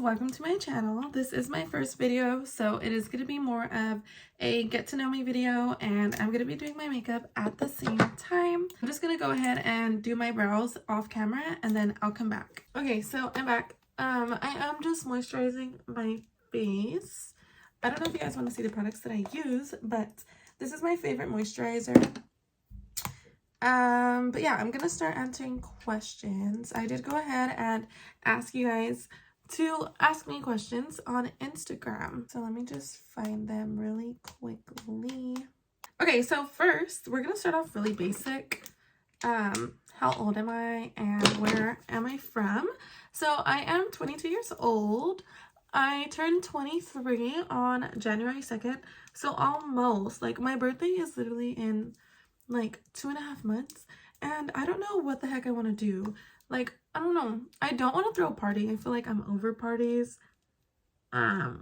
welcome to my channel. This is my first video, so it is going to be more of a get to know me video, and I'm going to be doing my makeup at the same time. I'm just going to go ahead and do my brows off camera and then I'll come back. Okay, so I'm back. I am just moisturizing my face. I don't know if you guys want to see the products that I use, but this is my favorite moisturizer. But yeah, I'm gonna start answering questions. I did go ahead and ask you guys to ask me questions on Instagram, so let me just find them really quickly. Okay, so first we're gonna start off really basic. How old am I and where am I from? So I am 22 years old. I turned 23 on January 2nd, so almost, like, my birthday is literally in like 2.5 months, and I don't know what the heck I want to do. Like, I don't know. I don't want to throw a party. I feel like I'm over parties. I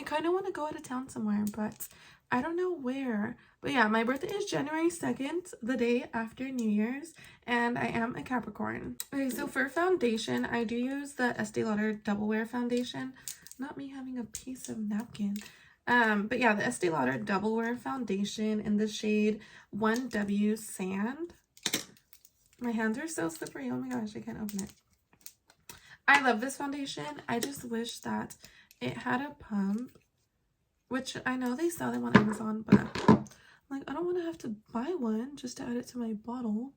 kind of want to go out of town somewhere, but I don't know where. But yeah, my birthday is January 2nd, the day after New Year's, and I am a Capricorn. Okay, so for foundation, I do use the Estee Lauder Double Wear Foundation. Not me having a piece of napkin. But yeah, the Estee Lauder Double Wear Foundation in the shade 1W Sand. My hands are so slippery. Oh my gosh, I can't open it. I love this foundation. I just wish that it had a pump, which I know they sell them on Amazon, but like, I don't want to have to buy one just to add it to my bottle.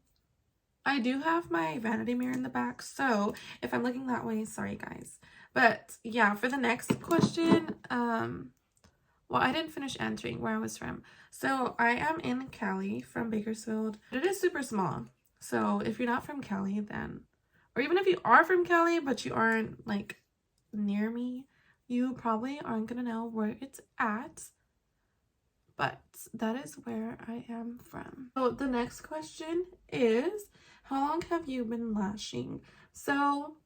I do have my vanity mirror in the back, so if I'm looking that way, sorry guys. But yeah, for the next question, well, I didn't finish answering where I was from. So I am in Cali, from Bakersfield. It is super small. So if you're not from Cali, then, or even if you are from Cali, but you aren't like near me, you probably aren't gonna know where it's at. But that is where I am from. So the next question is, how long have you been lashing? So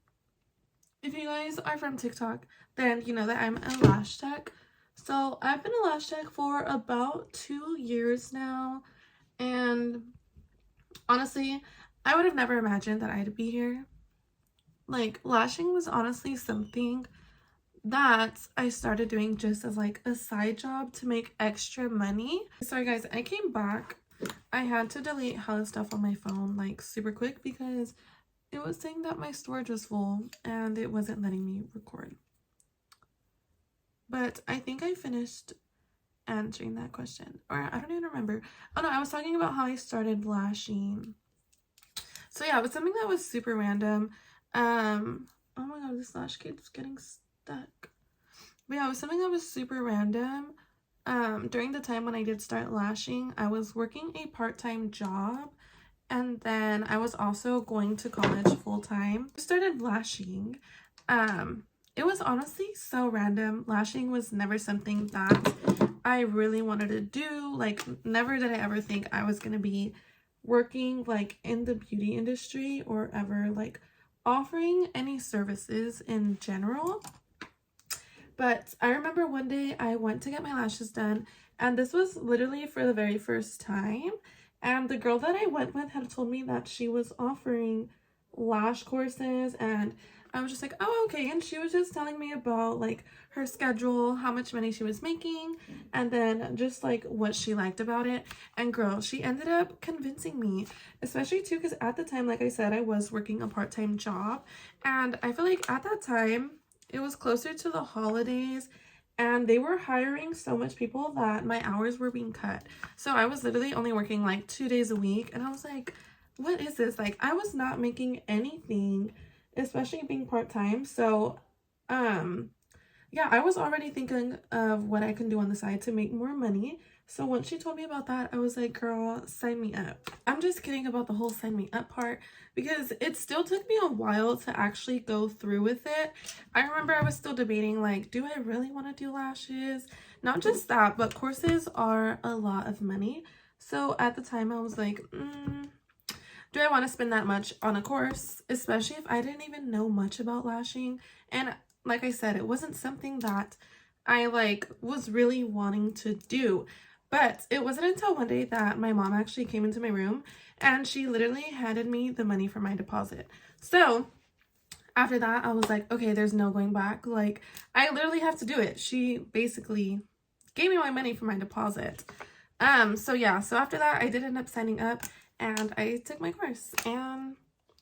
if you guys are from TikTok, then you know that I'm a lash tech. So I've been a lash tech for about 2 years now, and honestly, I would have never imagined that I'd be here. Like, lashing was honestly something that I started doing just as like a side job to make extra money. Sorry guys, I came back. I had to delete hella stuff on my phone like super quick because it was saying that my storage was full and it wasn't letting me record. But I think I finished answering that question, or I don't even remember. Oh no, I was talking about how I started lashing. So yeah, it was something that was super random. Oh my god, this lash keeps getting stuck. But yeah, it was something that was super random. During the time when I did start lashing, I was working a part-time job, and then I was also going to college full-time. I started lashing. It was honestly so random. Lashing was never something that I really wanted to do. Like, never did I ever think I was gonna be working like in the beauty industry or ever like offering any services in general. But I remember one day I went to get my lashes done, and this was literally for the very first time. And the girl that I went with had told me that she was offering lash courses, and I was just like, oh, okay. And she was just telling me about like her schedule, how much money she was making, and then just like what she liked about it. And girl, she ended up convincing me, especially too because at the time, like I said, I was working a part-time job, and I feel like at that time it was closer to the holidays, and they were hiring so much people that my hours were being cut. So I was literally only working like 2 days a week, and I was like, what is this? Like, I was not making anything, especially being part-time. So yeah, I was already thinking of what I can do on the side to make more money. So once she told me about that, I was like, girl, sign me up. I'm just kidding about the whole sign me up part, because it still took me a while to actually go through with it. I remember I was still debating, like, do I really want to do lashes? Not just that, but courses are a lot of money. So at the time I was like, do I want to spend that much on a course, especially if I didn't even know much about lashing? And like I said, it wasn't something that I like was really wanting to do. But it wasn't until one day that my mom actually came into my room, and she literally handed me the money for my deposit. So After that, I was like, okay, there's no going back. Like, I literally have to do it. She basically gave me my money for my deposit. So yeah, so after that, I did end up signing up and I took my course. And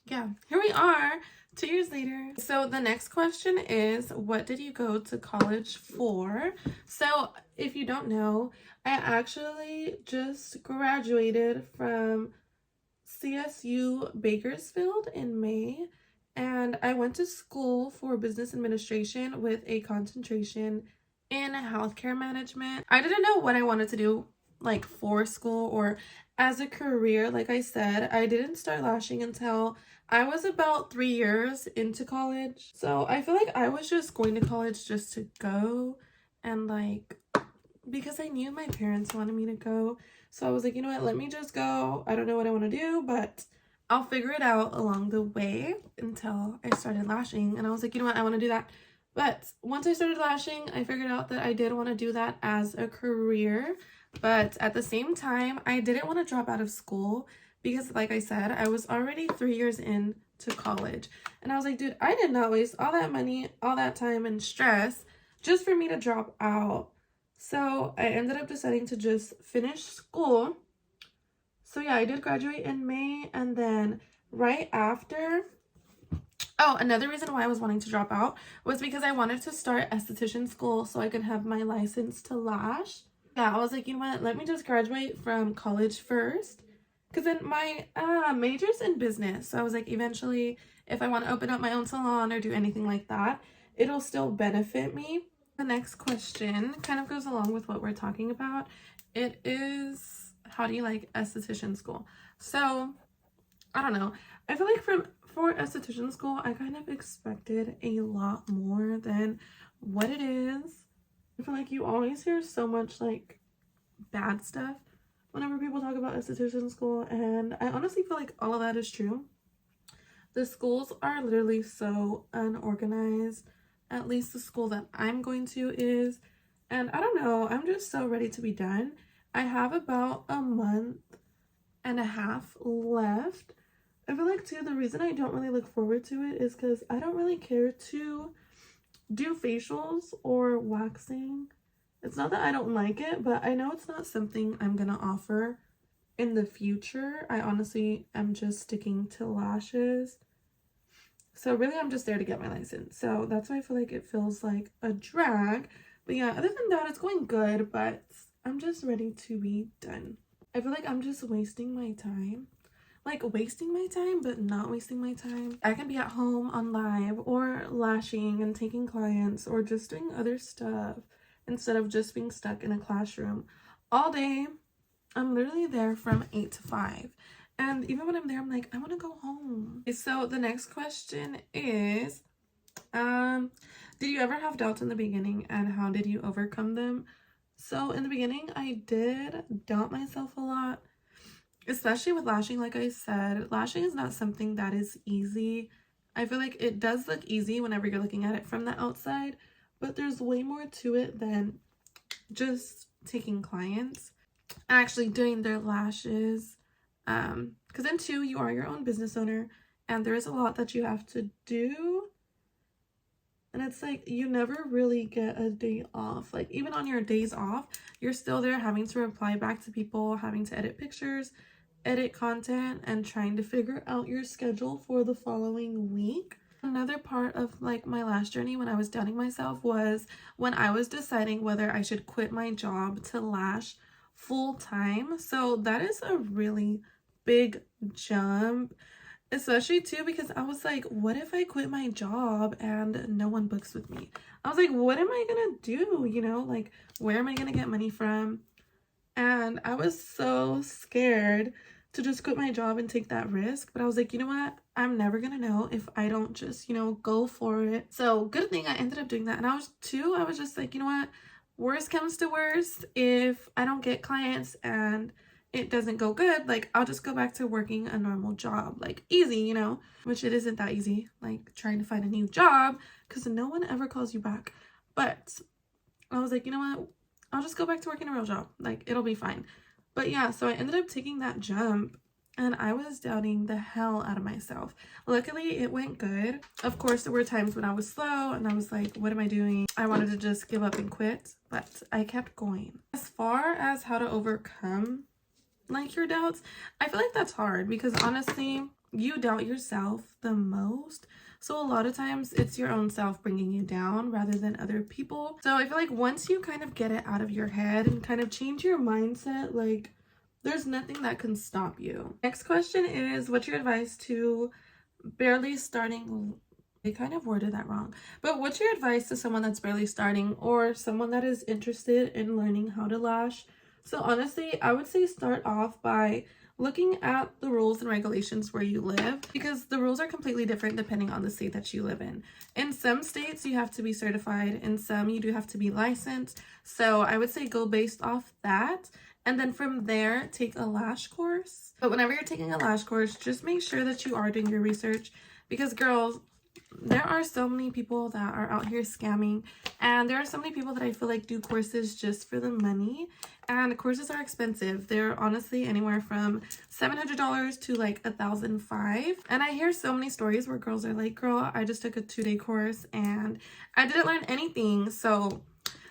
yeah, here we are 2 years later. So the next question is, what did you go to college for? So if you don't know, I actually just graduated from CSU Bakersfield in May, and I went to school for business administration with a concentration in healthcare management. I didn't know what I wanted to do like for school or as a career. Like I said, I didn't start lashing until I was about 3 years into college. So I feel like I was just going to college just to go, and like because I knew my parents wanted me to go. So I was like, you know what, let me just go. I don't know what I want to do, but I'll figure it out along the way until I started lashing. And I was like, you know what, I want to do that. But once I started lashing, I figured out that I did want to do that as a career. But at the same time, I didn't want to drop out of school because, like I said, I was already 3 years in to college. And I was like, dude, I did not waste all that money, all that time and stress just for me to drop out. So I ended up deciding to just finish school. So yeah, I did graduate in May, and then right after, oh, another reason why I was wanting to drop out was because I wanted to start esthetician school so I could have my license to lash. Yeah, I was like, you know what, let me just graduate from college first. Because then my major's in business. So I was like, eventually, if I want to open up my own salon or do anything like that, it'll still benefit me. The next question kind of goes along with what we're talking about. It is, how do you like esthetician school? So, I don't know. I feel like for esthetician school, I kind of expected a lot more than what it is. I feel like you always hear so much like bad stuff whenever people talk about esthetician school, and I honestly feel like all of that is true. The schools are literally so unorganized. At least the school that I'm going to is. And I don't know, I'm just so ready to be done. I have about a month and a half left. I feel like too, the reason I don't really look forward to it is because I don't really care to do facials or waxing. It's not that I don't like it, but I know it's not something I'm gonna offer in the future. I honestly am just sticking to lashes. So really, I'm just there to get my license. So that's why I feel like it feels like a drag. But yeah, other than that, it's going good, but I'm just ready to be done. I feel like I'm just wasting my time. Like wasting my time, but not wasting my time. I can be at home on live or lashing and taking clients or just doing other stuff instead of just being stuck in a classroom all day. I'm literally there from 8 to 5. And even when I'm there, I'm like, I want to go home. So the next question is, did you ever have doubts in the beginning and how did you overcome them? So in the beginning, I did doubt myself a lot, especially with lashing. Like I said, lashing is not something that is easy. I feel like it does look easy whenever you're looking at it from the outside, but there's way more to it than just taking clients and actually doing their lashes. Because then too, you are your own business owner and there is a lot that you have to do. And it's like, you never really get a day off. Like even on your days off, you're still there having to reply back to people, having to edit pictures, edit content, and trying to figure out your schedule for the following week. Another part of like my last journey when I was doubting myself was when I was deciding whether I should quit my job to lash full time. So that is a really big jump, especially too because I was like, what if I quit my job and no one books with me? I was like, what am I gonna do? You know, like where am I gonna get money from? And I was so scared to just quit my job and take that risk. But I was like, you know what? I'm never gonna know if I don't just, you know, go for it. So good thing I ended up doing that. And I was just like, you know what? Worst comes to worst, if I don't get clients and it doesn't go good, like I'll just go back to working a normal job, like easy, you know, which it isn't that easy, like trying to find a new job because no one ever calls you back. But I was like, you know what? I'll just go back to working a real job. Like it'll be fine. But yeah, so I ended up taking that jump and I was doubting the hell out of myself. Luckily, it went good. Of course, there were times when I was slow and I was like, what am I doing? I wanted to just give up and quit, but I kept going. As far as how to overcome like your doubts, I feel like that's hard because honestly, you doubt yourself the most. So a lot of times it's your own self bringing you down rather than other people. So I feel like once you kind of get it out of your head and kind of change your mindset, like there's nothing that can stop you. Next question is, what's your advice to barely starting? I kind of worded that wrong. But what's your advice to someone that's barely starting or someone that is interested in learning how to lash? So honestly, I would say start off by looking at the rules and regulations where you live, because the rules are completely different depending on the state that you live in. In some states, you have to be certified. In some, you do have to be licensed. So I would say go based off that. And then from there, take a lash course. But whenever you're taking a lash course, just make sure that you are doing your research, because girls, there are so many people that are out here scamming, and there are so many people that I feel like do courses just for the money, and courses are expensive. They're honestly anywhere from $700 to like $1,500. And I hear so many stories where girls are like, girl, I just took a 2-day course and I didn't learn anything. So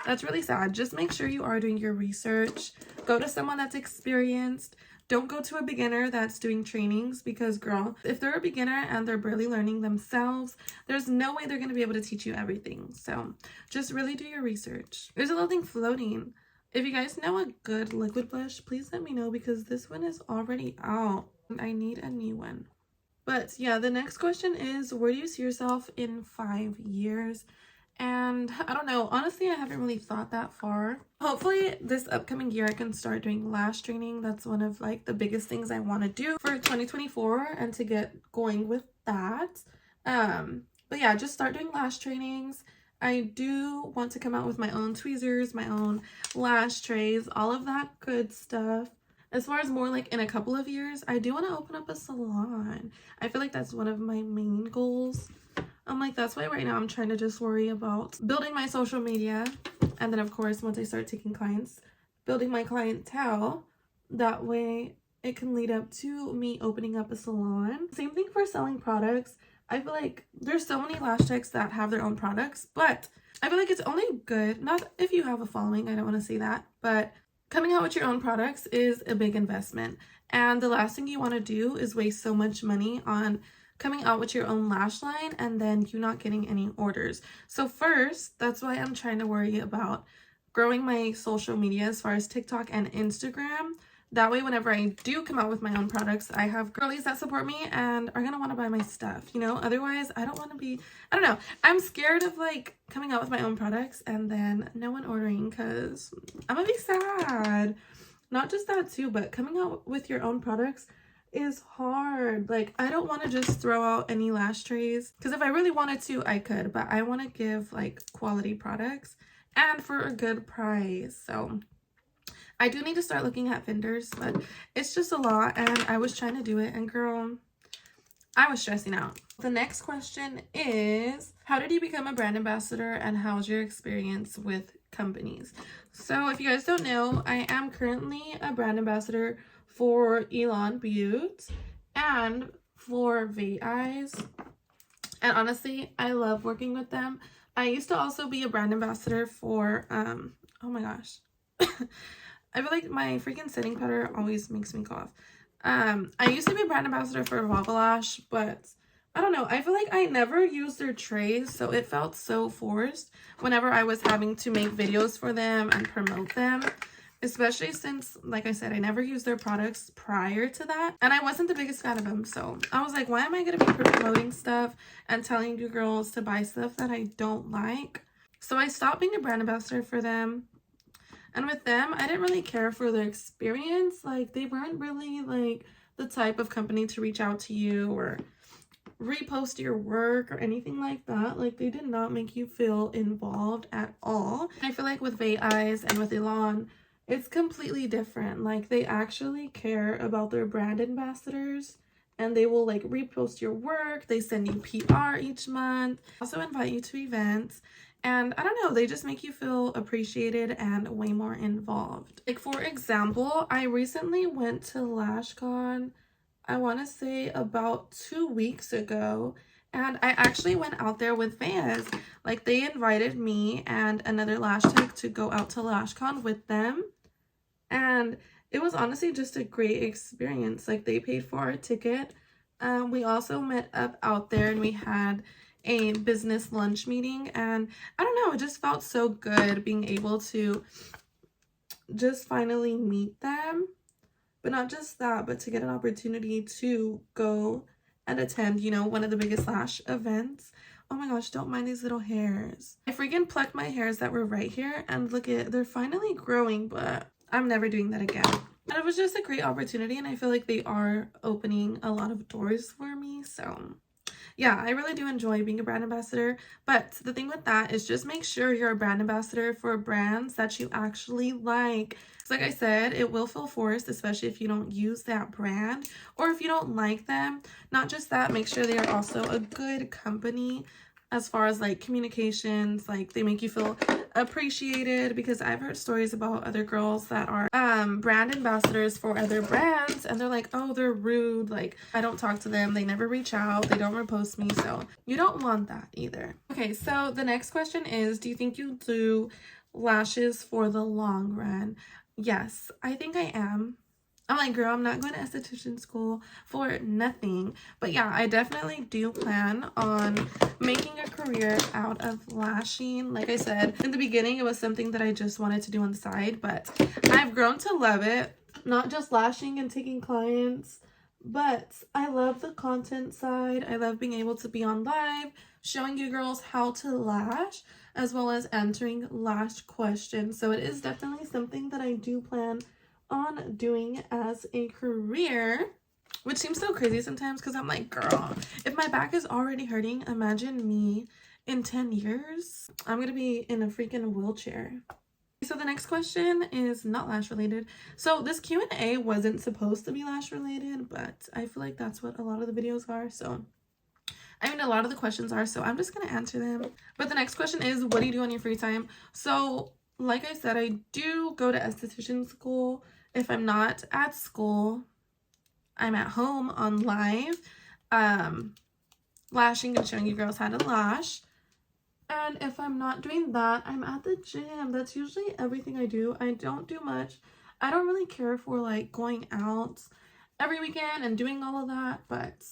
that's really sad. Just make sure you are doing your research. Go to someone that's experienced. Don't go to a beginner that's doing trainings, because girl, if they're a beginner and they're barely learning themselves, there's no way they're going to be able to teach you everything. So just really do your research. There's a little thing floating. If you guys know a good liquid blush, please let me know, because this one is already out. I need a new one. But yeah, the next question is, where do you see yourself in 5 years? And I don't know, honestly, I haven't really thought that far. Hopefully this upcoming year I can start doing lash training. That's one of like the biggest things I want to do for 2024 and to get going with that. But yeah, just start doing lash trainings. I do want to come out with my own tweezers, my own lash trays, all of that good stuff. As far as more like in a couple of years, I do want to open up a salon. I feel like that's one of my main goals. I'm like, that's why right now I'm trying to just worry about building my social media. And then of course, once I start taking clients, building my clientele. That way it can lead up to me opening up a salon. Same thing for selling products. I feel like there's so many lash techs that have their own products, but I feel like it's only good, not if you have a following, I don't want to say that, but coming out with your own products is a big investment. And the last thing you want to do is waste so much money on coming out with your own lash line and then you not getting any orders. So first, that's why I'm trying to worry about growing my social media as far as TikTok and Instagram. That way, whenever I do come out with my own products, I have girlies that support me and are gonna want to buy my stuff, you know? Otherwise, I don't want to be, I don't know. I'm scared of like coming out with my own products and then no one ordering, because I'm gonna be sad. Not just that too, but coming out with your own products is hard. Like, I don't want to just throw out any lash trays, because if I really wanted to, I could, but I want to give like quality products and for a good price. So I do need to start looking at vendors, but it's just a lot, and I was trying to do it, and girl, I was stressing out. The next question is, how did you become a brand ambassador and how's your experience with companies? So if you guys don't know, I am currently a brand ambassador for Elon Beauty and for Eyes, and honestly, I love working with them. I used to also be a brand ambassador for oh my gosh, I feel like my freaking setting powder always makes me cough. I used to be a brand ambassador for Lash, but I don't know, I feel like I never used their trays, so it felt so forced whenever I was having to make videos for them and promote them. Especially since, like I said, I never used their products prior to that. And I wasn't the biggest fan of them. So I was like, why am I going to be promoting stuff and telling you girls to buy stuff that I don't like? So I stopped being a brand ambassador for them. And with them, I didn't really care for their experience. Like, they weren't really like the type of company to reach out to you or repost your work or anything like that. Like, they did not make you feel involved at all. I feel like with Eyes and with Elon, it's completely different. Like, they actually care about their brand ambassadors and they will like repost your work. They send you PR each month, also invite you to events, and I don't know, they just make you feel appreciated and way more involved. Like, for example, I recently went to LashCon I want to say about 2 weeks ago. And I actually went out there with fans. Like, they invited me and another lash tech to go out to LashCon with them. And it was honestly just a great experience. Like, they paid for our ticket. We also met up out there and we had a business lunch meeting. And I don't know, it just felt so good being able to just finally meet them. But not just that, but to get an opportunity to go and attend, you know, one of the biggest lash events. Oh my gosh, don't mind these little hairs. I freaking plucked my hairs that were right here, and look at, they're finally growing, but I'm never doing that again. And it was just a great opportunity, and I feel like they are opening a lot of doors for me. So yeah, I really do enjoy being a brand ambassador. But the thing with that is just make sure you're a brand ambassador for brands that you actually like. So like I said, it will feel forced, especially if you don't use that brand or if you don't like them. Not just that, make sure they are also a good company as far as like communications, like they make you feel appreciated, because I've heard stories about other girls that are brand ambassadors for other brands and they're like, oh, they're rude, like I don't talk to them, they never reach out, they don't repost me. So you don't want that either. Okay, so the next question is, do you think you'll do lashes for the long run? Yes, I think I am. I'm like, girl, I'm not going to esthetician school for nothing. But yeah, I definitely do plan on making a career out of lashing. Like I said, in the beginning, it was something that I just wanted to do on the side, but I've grown to love it. Not just lashing and taking clients, but I love the content side. I love being able to be on live, showing you girls how to lash, as well as answering lash questions. So it is definitely something that I do plan on doing as a career, which seems so crazy sometimes because I'm like, girl, if my back is already hurting, imagine me in 10 years. I'm gonna be in a freaking wheelchair. So the next question is not lash related. So this Q&A wasn't supposed to be lash related, but I feel like that's what a lot of the videos are. So I mean, a lot of the questions are, so I'm just gonna answer them. But the next question is, what do you do on your free time? So like I said, I do go to esthetician school. If I'm not at school, I'm at home on live, lashing and showing you girls how to lash. And if I'm not doing that, I'm at the gym. That's usually everything I do. I don't do much. I don't really care for like going out every weekend and doing all of that, but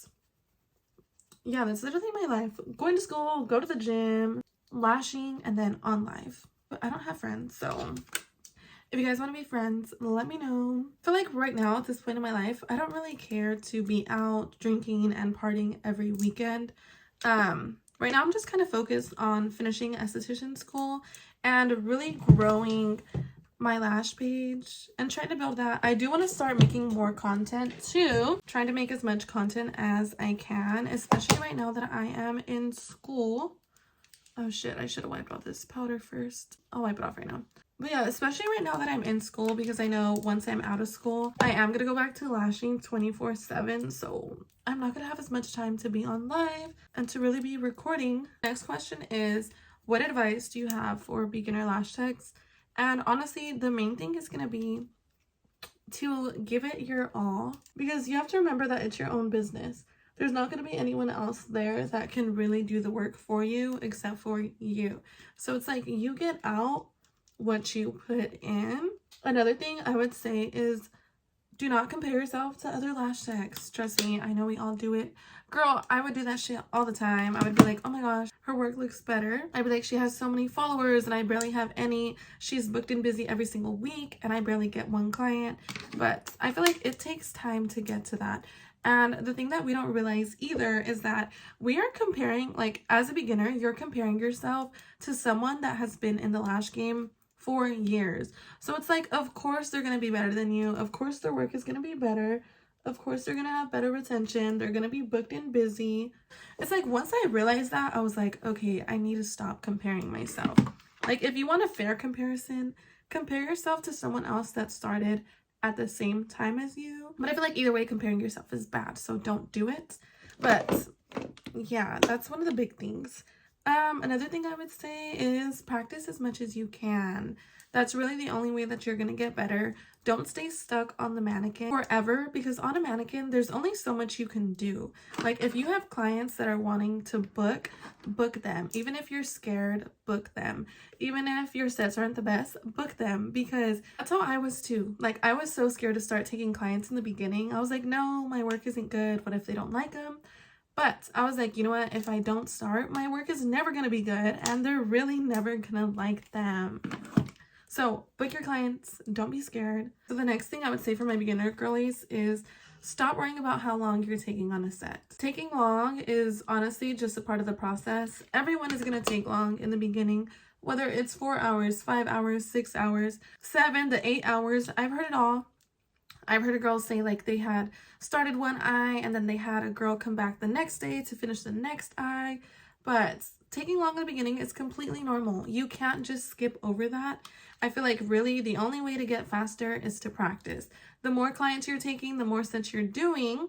yeah, that's literally my life. Going to school, go to the gym, lashing, and then on live. But I don't have friends, so if you guys want to be friends, let me know. I feel like right now at this point in my life, I don't really care to be out drinking and partying every weekend. Right now I'm just kind of focused on finishing esthetician school and really growing my lash page and trying to build that. I do want to start making more content too, trying to make as much content as I can, especially right now that I am in school. Oh shit, I should have wiped off this powder first. I'll wipe it off right now. But yeah, especially right now that I'm in school, because I know once I'm out of school, I am going to go back to lashing 24/7. So I'm not going to have as much time to be on live and to really be recording. Next question is, what advice do you have for beginner lash techs? And honestly, the main thing is going to be to give it your all, because you have to remember that it's your own business. There's not going to be anyone else there that can really do the work for you except for you. So it's like you get out what you put in. Another thing I would say is, do not compare yourself to other lash techs. Trust me, I know we all do it. Girl, I would do that shit all the time. I would be like, oh my gosh, her work looks better. I'd be like, she has so many followers and I barely have any. She's booked and busy every single week and I barely get one client. But I feel like it takes time to get to that. And the thing that we don't realize either is that we are comparing, like as a beginner, you're comparing yourself to someone that has been in the lash game for years. So it's like, of course they're going to be better than you. Of course their work is going to be better. Of course they're going to have better retention. They're going to be booked and busy. It's like, once I realized that, I was like, okay, I need to stop comparing myself. Like, if you want a fair comparison, compare yourself to someone else that started at the same time as you. But I feel like either way, comparing yourself is bad, so don't do it. But yeah, that's one of the big things. Another thing I would say is practice as much as you can. That's really the only way that you're gonna get better. don't stay stuck on the mannequin forever, because on a mannequin, there's only so much you can do. Like if you have clients that are wanting to book them. Even if you're scared, book them. Even if your sets aren't the best, book them, because that's how I was too. Like I was so scared to start taking clients in the beginning. I was like, no, my work isn't good. What if they don't like them? But I was like, you know what? If I don't start, my work is never going to be good and they're really never going to like them. So book your clients. Don't be scared. So the next thing I would say for my beginner girlies is stop worrying about how long you're taking on a set. Taking long is honestly just a part of the process. Everyone is going to take long in the beginning, whether it's 4 hours, 5 hours, 6 hours, 7 to 8 hours. I've heard it all. I've heard a girl say like they had started one eye and then they had a girl come back the next day to finish the next eye. But taking long in the beginning is completely normal. You can't just skip over that. I feel like really the only way to get faster is to practice. The more clients you're taking, the more sets you're doing,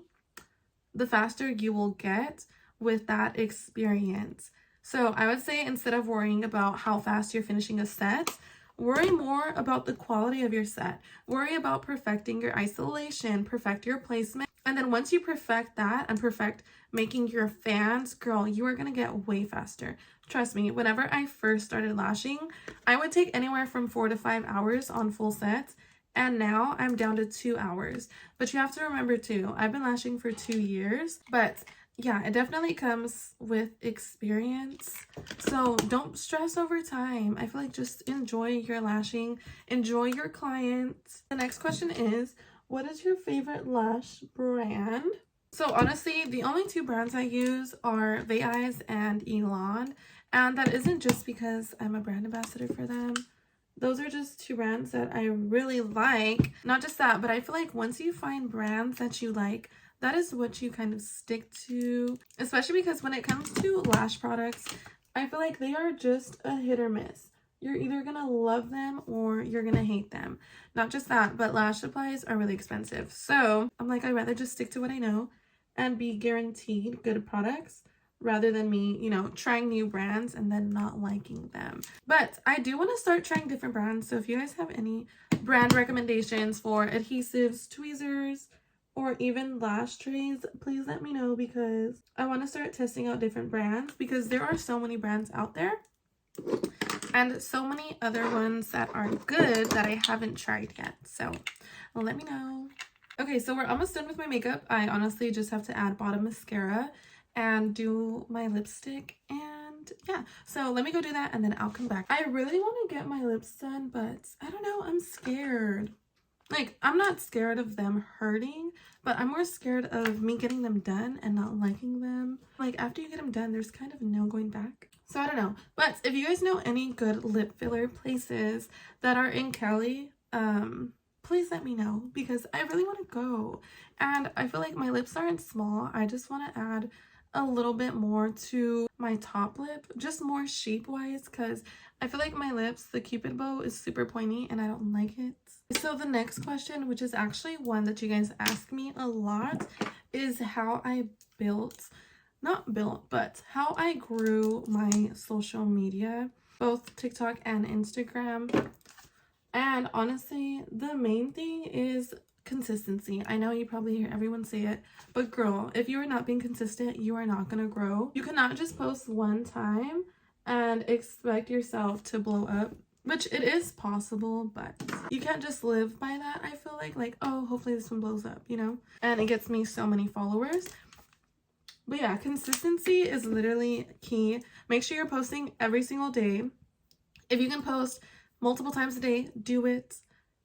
the faster you will get with that experience. So I would say instead of worrying about how fast you're finishing a set, worry more about the quality of your set. Worry about perfecting your isolation, perfect your placement. And then once you perfect that and perfect making your fans, girl, you are going to get way faster. Trust me, whenever I first started lashing, I would take anywhere from 4 to 5 hours on full sets. And now I'm down to 2 hours. But you have to remember too, I've been lashing for 2 years. But yeah, it definitely comes with experience. So don't stress over time. I feel like just enjoy your lashing, enjoy your clients. The next question is, what is your favorite lash brand? So honestly, the only 2 brands I use are They Eyes and Elon. And that isn't just because I'm a brand ambassador for them. Those are just 2 brands that I really like. Not just that, but I feel like once you find brands that you like, that is what you kind of stick to, especially because when it comes to lash products, I feel like they are just a hit or miss. You're either going to love them or you're going to hate them. Not just that, but lash supplies are really expensive. So I'm like, I'd rather just stick to what I know and be guaranteed good products rather than me, you know, trying new brands and then not liking them. But I do want to start trying different brands. So if you guys have any brand recommendations for adhesives, tweezers, or even lash trays, please let me know, because I want to start testing out different brands, because there are so many brands out there and so many other ones that are good that I haven't tried yet. So let me know. Okay, so we're almost done with my makeup. I honestly just have to add bottom mascara and do my lipstick, and yeah, so let me go do that and then I'll come back. I really want to get my lips done, but I don't know, I'm scared. Like, I'm not scared of them hurting, but I'm more scared of me getting them done and not liking them. Like, after you get them done, there's kind of no going back. So I don't know. But if you guys know any good lip filler places that are in Cali, please let me know, because I really want to go. And I feel like my lips aren't small. I just want to add a little bit more to my top lip, just more shape-wise, because I feel like my lips, the cupid bow is super pointy and I don't like it. So the next question, which is actually one that you guys ask me a lot, is how I how I grew my social media, both TikTok and Instagram. And honestly, the main thing is consistency. I know you probably hear everyone say it, but girl, if you are not being consistent, you are not gonna grow. You cannot just post one time and expect yourself to blow up, which it is possible, but you can't just live by that. I feel like, oh, hopefully this one blows up, you know, and it gets me so many followers. But yeah, consistency is literally key. Make sure you're posting every single day. If you can post multiple times a day, do it.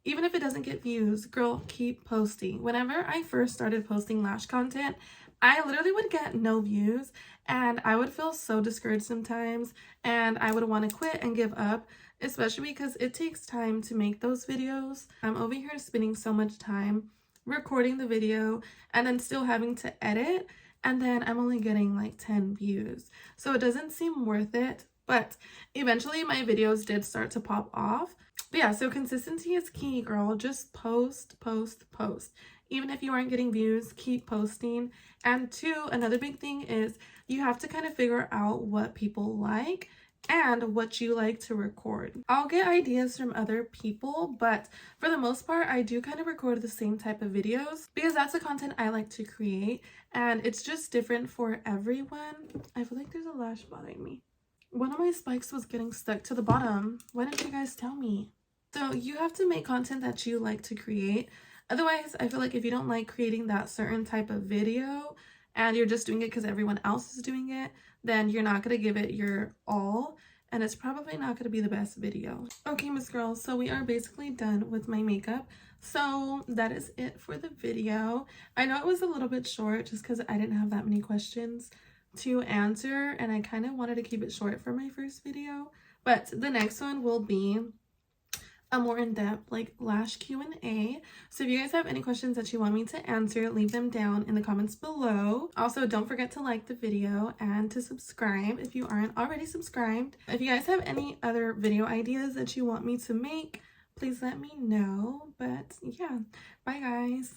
Even if it doesn't get views, girl, keep posting. Whenever I first started posting lash content, I literally would get no views and I would feel so discouraged sometimes, and I would want to quit and give up, especially because it takes time to make those videos. I'm over here spending so much time recording the video and then still having to edit, and then I'm only getting like 10 views. So it doesn't seem worth it, but eventually my videos did start to pop off. But yeah, so consistency is key, girl. Just post, post, post. Even if you aren't getting views, keep posting. And 2, another big thing is you have to kind of figure out what people like and what you like to record. I'll get ideas from other people, but for the most part, I do kind of record the same type of videos because that's the content I like to create, and it's just different for everyone. I feel like there's a lash bothering me. One of my spikes was getting stuck to the bottom. Why didn't you guys tell me? So you have to make content that you like to create. Otherwise, I feel like if you don't like creating that certain type of video and you're just doing it because everyone else is doing it, then you're not going to give it your all, and it's probably not going to be the best video. Okay, Miss Girls, so we are basically done with my makeup. So that is it for the video. I know it was a little bit short just because I didn't have that many questions to answer, and I kind of wanted to keep it short for my first video. But the next one will be a more in-depth like lash Q&A. So if you guys have any questions that you want me to answer, leave them down in the comments below. Also, don't forget to like the video and to subscribe if you aren't already subscribed. If you guys have any other video ideas that you want me to make, please let me know. But yeah, bye guys.